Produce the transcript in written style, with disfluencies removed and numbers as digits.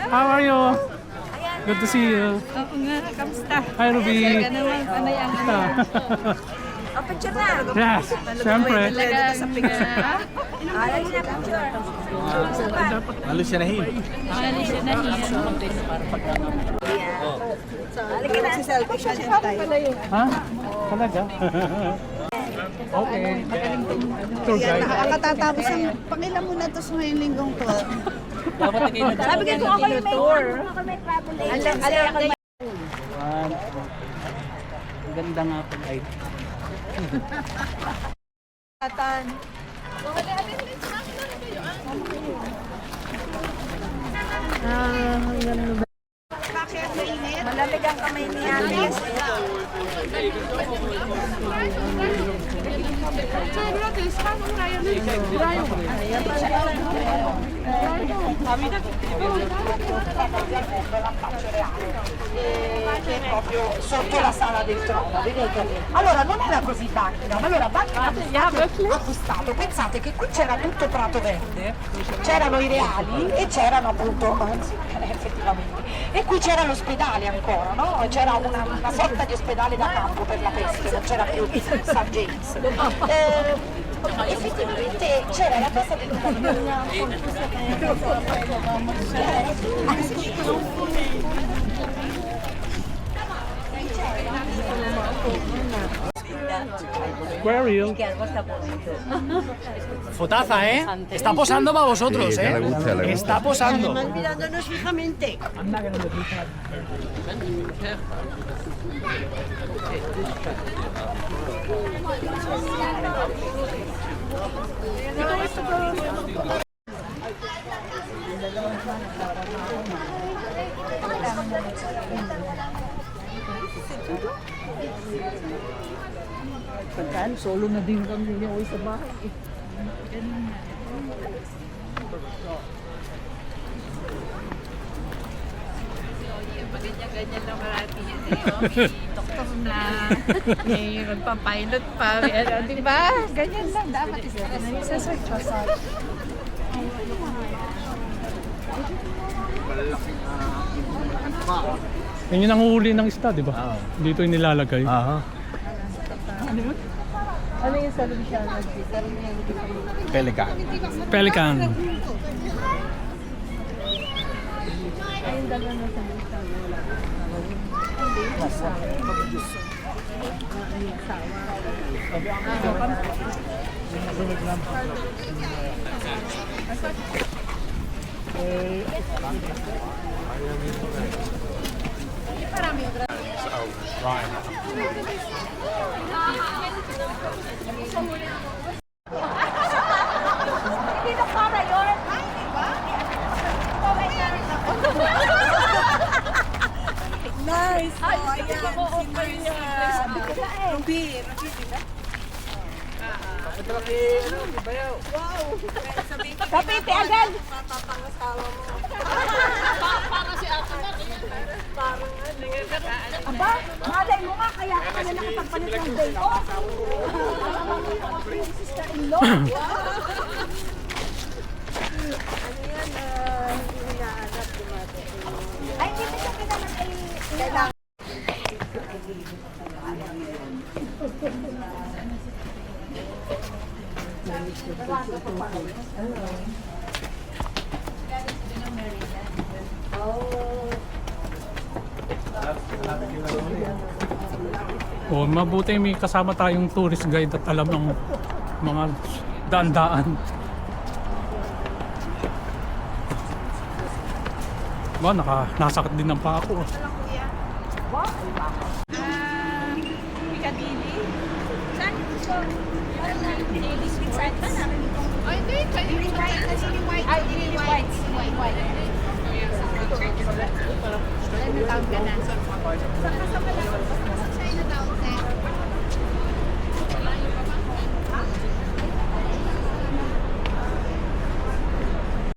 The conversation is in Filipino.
How are you? Good to see you. Oo nga, kamusta? Hi, Ruby. Talaga naman, ano yan? Oh, picture na. Yes, syempre. Talaga sa picture. Alay na picture. Halusyanahin. Alay na si selfie siya tayo. Ha? Talaga? Okay. Tour guide. Nakatatapos ang pangilan mo na to sa ngayong linggong to. Sabi ko ako yung tour. Ako may travel agency. Ang ganda nga po ay. Atan. Bakit mainit? Malamig ang kamay ni Alice. Proprio sotto la sala del trono, vedete? Allora non era così Buckingham, allora Buckingham acquistato, pensate che qui c'era tutto Prato Verde, c'erano i reali e c'erano appunto, effettivamente, e qui c'era l'ospedale ancora, no? C'era una sorta di ospedale da campo per la peste, non c'era più St. James. Effettivamente c'era la casa del Aquarium. Fotaza, ¿eh? Está posando para vosotros, Sí, ¿eh? le gusta, le gusta. Está posando. Mirándonos fijamente. Pagkaan, solo na din kami ni Oy sa bahay. Ganyan lang marami yan eh. Doktor na, may magpapilot pa, ano, di ba? Ganyan lang, dapat stress. Yan yung nanguhuli ng isda, di ba? Dito yung nilalagay. Ajá. Ano yung salon siya? Pelican. Pelican. Hindi na para yun. Nice. Oh, ayan. Ruby. Kapiti agad. Aba, malay mo nga kaya ka na nakapagpalit ng day off. Sister-in-law. Ay, hindi ko siya kailangan ay kailangan. Oh, mabuti may kasama tayong tourist guide at alam ng mga daan-daan. Ba, nasakit din ng paa ko. Piccadilly? Saan ito? Ladies with Santa na. Ay, hindi. Lily White. Lily White. Ay, Lily White. White. Ano tawag ka na? Saka sa China daw.